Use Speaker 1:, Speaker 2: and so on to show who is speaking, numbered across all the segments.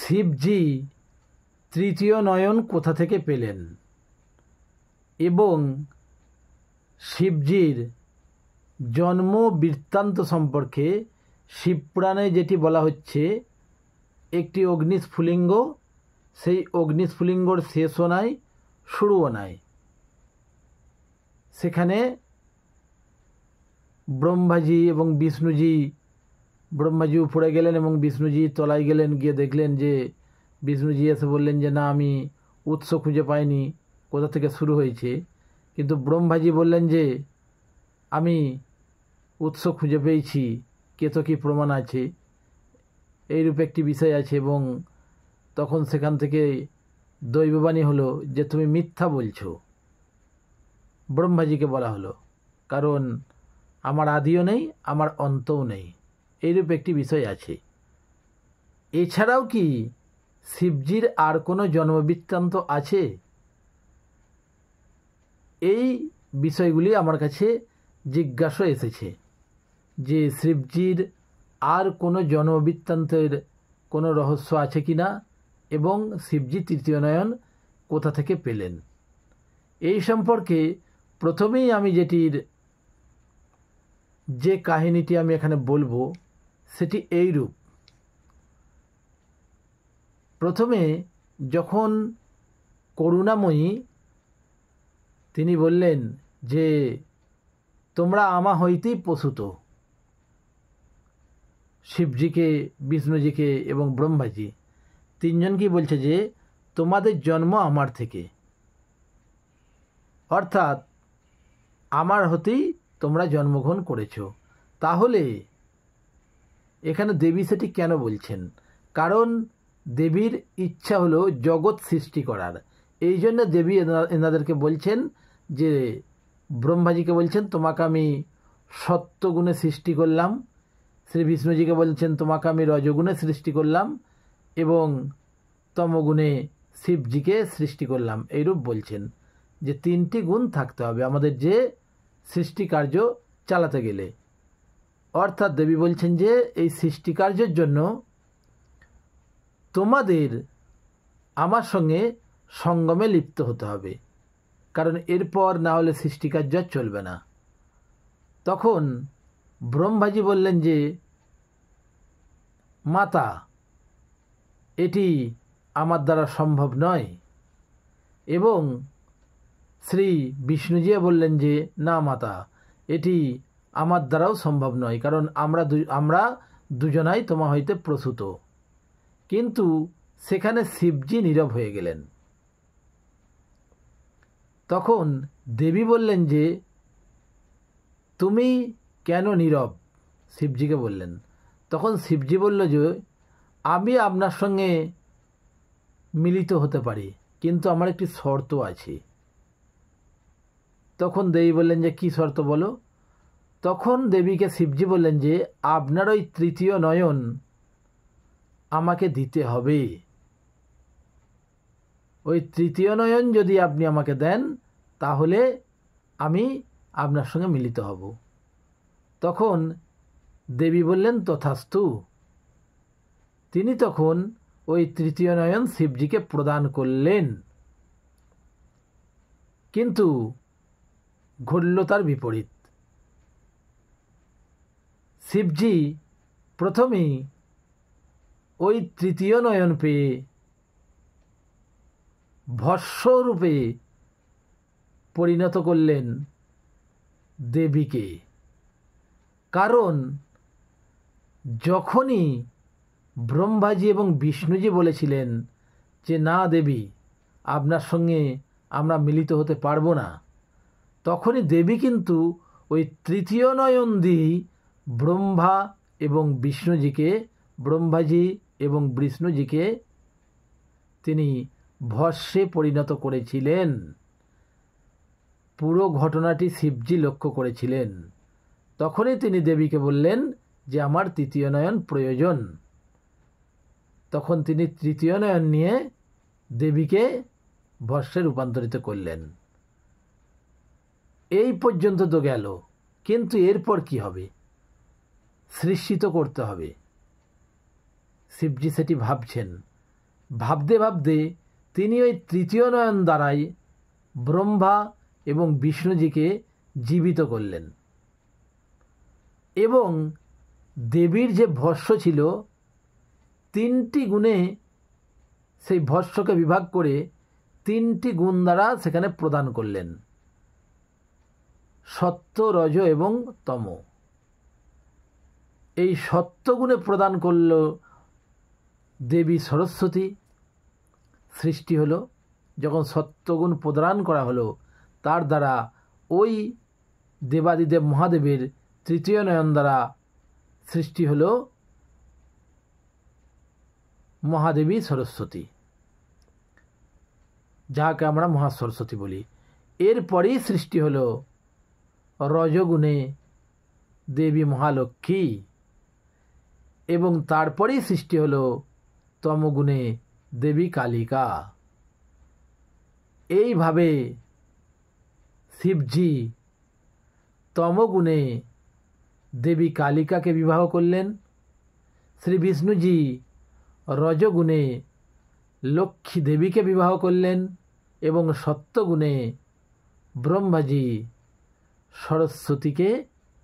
Speaker 1: শিবজি তৃতীয় নয়ন কোথা থেকে পেলেন এবং শিবজির জন্ম বৃত্তান্ত সম্পর্কে শিবপুরাণে যেটি বলা হচ্ছে, একটি অগ্নিস্ফুলিঙ্গ, সেই অগ্নিস্ফুলিঙ্গর শেষও নাই শুরুও নাই। সেখানে ব্রহ্মাজি এবং বিষ্ণুজি, ব্রহ্মাজি উপরে গেলেন এবং বিষ্ণুজি তলায় গেলেন, গিয়ে দেখলেন যে বিষ্ণুজি এসে বললেন যে না, আমি উৎস খুঁজে পাইনি, কোথা থেকে শুরু হয়েছে। কিন্তু ব্রহ্মাজি বললেন যে আমি উৎস খুঁজে পেয়েছি, কেতো কি প্রমাণ আছে, এইরূপ একটি বিষয় আছে। এবং তখন সেখান থেকে দৈববাণী হলো যে তুমি মিথ্যা বলছো, ব্রহ্মাজিকে বলা হলো, কারণ আমার আদিও নেই, আমার অন্তও নেই, এইরূপ একটি বিষয় আছে। এছাড়াও কি শিবজির আর কোনো জন্মবৃত্তান্ত আছে? এই বিষয়গুলি আমার কাছে জিজ্ঞাসা এসেছে যে শিবজির আর কোনো জন্মবৃত্তান্তের কোনো রহস্য আছে কি না, এবং শিবজি তৃতীয় নয়ন কোথা থেকে পেলেন। এই সম্পর্কে প্রথমেই আমি যে কাহিনীটি আমি এখানে বলবো সেটি এইরূপ। প্রথমে যখন করুণাময়ী তিনি বললেন যে তোমরা আমা হইতেই প্রসূত, শিবজিকে, বিষ্ণুজিকে এবং ব্রহ্মাজি তিনজনকেই বলছে যে তোমাদের জন্ম আমার থেকে, অর্থাৎ আমার হতেই তোমরা জন্মগ্রহণ করেছ। তাহলে এখানে দেবী সেটি কেন বলছেন? কারণ দেবীর ইচ্ছা হলো জগৎ সৃষ্টি করার। এই জন্য দেবী এনাদেরকে বলছেন যে ব্রহ্মাজিকে বলছেন তোমাকে আমি সত্যগুণে সৃষ্টি করলাম, শ্রী বিষ্ণুজিকে বলছেন তোমাকে আমি রজগুণে সৃষ্টি করলাম, এবং তমগুণে শিবজিকে সৃষ্টি করলাম। এইরূপ বলছেন যে তিনটি গুণ থাকতে হবে আমাদের যে সৃষ্টি কার্য চালাতে গেলে। অর্থাৎ দেবী বলছেন যে এই সৃষ্টি কার্যের জন্য তোমাদের আমার সঙ্গে সঙ্গমে লিপ্ত হতে হবে, কারণ এরপর না হলে সৃষ্টি কার্য চলবে না। তখন ব্রহ্মাজি বললেন যে মাতা, এটি আমার দ্বারা সম্ভব নয়, এবং শ্রী বিষ্ণুজিও বললেন যে না মাতা, এটি আমার দ্বারাও সম্ভব নয়, কারণ আমরা দুজনাই তোমা হইতে প্রসূত। কিন্তু সেখানে শিবজি নীরব হয়ে গেলেন। তখন দেবী বললেন যে তুমি কেন নীরব, শিবজিকে বললেন। তখন শিবজি বলল যে আমি আপনার সঙ্গে মিলিত হতে পারি, কিন্তু আমার একটি শর্ত আছে। তখন দেবী বললেন যে কি শর্ত বলো। তখন দেবীকে শিবজি বললেন যে আপনার ওই তৃতীয় নয়ন আমাকে দিতে হবে। ওই তৃতীয় নয়ন যদি আপনি আমাকে দেন তাহলে আমি আপনার সঙ্গে মিলিত হব। তখন দেবী বললেন তথাস্তু। তিনি তখন ওই তৃতীয় নয়ন শিবজিকে প্রদান করলেন। কিন্তু ঘটল তার বিপরীত। শিবজি প্রথমেই ওই তৃতীয় নয়ন পেয়ে ভস্মরূপে পরিণত করলেন দেবীকে। কারণ যখনই ব্রহ্মাজি এবং বিষ্ণুজি বলেছিলেন যে না দেবী, আপনার সঙ্গে আমরা মিলিত হতে পারবো না, তখনই দেবী কিন্তু ওই তৃতীয় নয়ন দিয়ে ব্রহ্মা এবং বিষ্ণুজিকে, ব্রহ্মাজি এবং বিষ্ণুজিকে তিনি ভস্মে পরিণত করেছিলেন। পুরো ঘটনাটি শিবজি লক্ষ্য করেছিলেন। তখনই তিনি দেবীকে বললেন যে আমার তৃতীয় নয়ন প্রয়োজন। তখন তিনি তৃতীয় নয়ন নিয়ে দেবীকে ভস্মে রূপান্তরিত করলেন। এই পর্যন্ত তো গেল, কিন্তু এরপর কি হবে? সৃষ্টি তো করতে হবে। শিবজি সেটি ভাবছেন। ভাবতে ভাবতে তিনি ওই তৃতীয় নয়ন দ্বারাই ব্রহ্মা এবং বিষ্ণুজিকে জীবিত করলেন এবং দেবীর যে ভস্য ছিল 3টি গুণে সেই ভস্যকে বিভাগ করে 3টি গুণ দ্বারা সেখানে প্রদান করলেন, সত্য, রজ এবং তম। এই সত্যগুণে প্রদান করল দেবী সরস্বতী, সৃষ্টি হলো। যখন সত্যগুণ প্রদান করা হলো তার দ্বারা ওই দেবাদিদেব মহাদেবের তৃতীয় নয়ন দ্বারা সৃষ্টি হলো মহাদেবী সরস্বতী, যাকে আমরা মহাসরস্বতী বলি। এরপরেই সৃষ্টি হলো রজগুণে দেবী মহালক্ষ্মী এবং তারপরেই সৃষ্টি হলো তমগুণে দেবী কালিকা। এইভাবে শিবজি তমগুণে দেবী কালিকাকে বিবাহ করলেন, শ্রী বিষ্ণুজি রজগুণে লক্ষ্মী দেবীকে বিবাহ করলেন এবং সত্যগুণে ব্রহ্মাজি সরস্বতীকে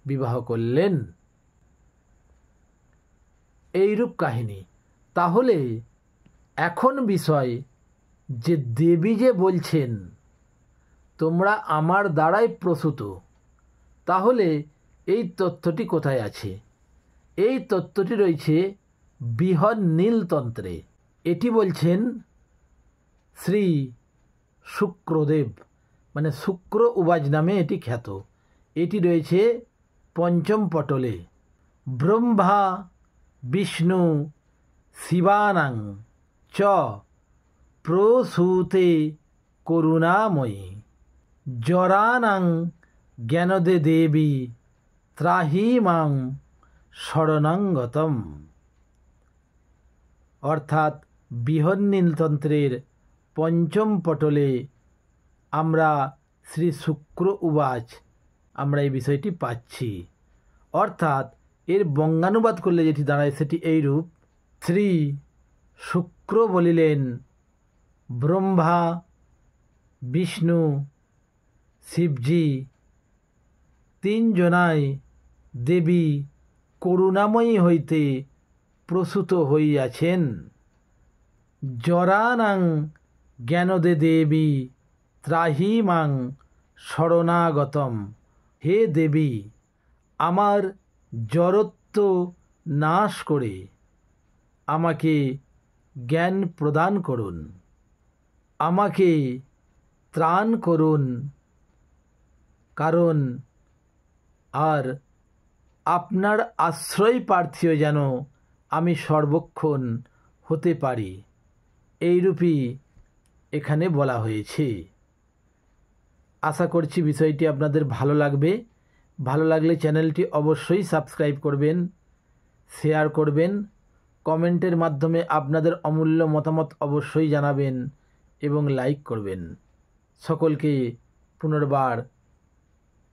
Speaker 1: বিবাহ করলেন। এইরূপ কাহিনী। তাহলে এখন বিষয় যে দেবী যে বলছেন তোমরা আমার দ্বারাই প্রসূত, তাহলে এই তত্ত্বটি কোথায় আছে? এই তত্ত্বটি রয়েছে বৃহৎ নীলতন্ত্রে। এটি বলছেন শ্রী শুক্রদেব, মানে শুক্র উবাচ নামে এটি খ্যাত। এটি রয়েছে 5ম পটলে। ব্রহ্মা বিষ্ণু শিবানাং চ প্রসূতে করুণাময়ী জরানাং জ্ঞানদে দেবী ত্রাহি মাং শরণাঙ্গতম। অর্থাৎ বৃহৎ নীলতন্ত্রের 5ম পটলে আমরা শ্রী শুক্র উবাচ আমরা এই বিষয়টি পাচ্ছি। অর্থাৎ এর বঙ্গানুবাদ করলে যেটি দাঁড়ায় সেটি এইরূপ: শ্রী শুক্র বলিলেন, ব্রহ্মা বিষ্ণু শিবজি 3 জনাই দেবী করুণাময়ী হইতে প্রসূত হইয়াছেন। জরানাং জ্ঞানদে দেবী ত্রাহি মাং শরণাগতম। হে দেবী, আমার জড়ত্ব নাশ করে আমাকে জ্ঞান প্রদান করুন, আমাকে ত্রাণ করুন, কারণ আর আপনার আশ্রয় প্রার্থীও যেন আমি সর্বক্ষণ হতে পারি, এইরূপই এখানে বলা হয়েছে। আশা করছি বিষয়টি আপনাদের ভালো লাগবে। ভালো লাগলে চ্যানেলটি অবশ্যই সাবস্ক্রাইব করবেন, শেয়ার করবেন, কমেন্টের মাধ্যমে আপনাদের অমূল্য মতামত অবশ্যই জানাবেন এবং লাইক করবেন। সকলকে পুনর্বার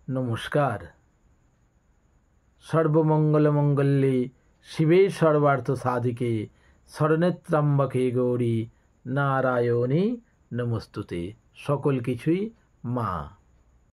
Speaker 1: নমস্কার। সর্বমঙ্গলমঙ্গলে শিবে সর্বার্থ সাধিকে শরণে ত্র্যম্বকে গৌরী নারায়ণী নমস্তুতে। সকল কিছুই মা।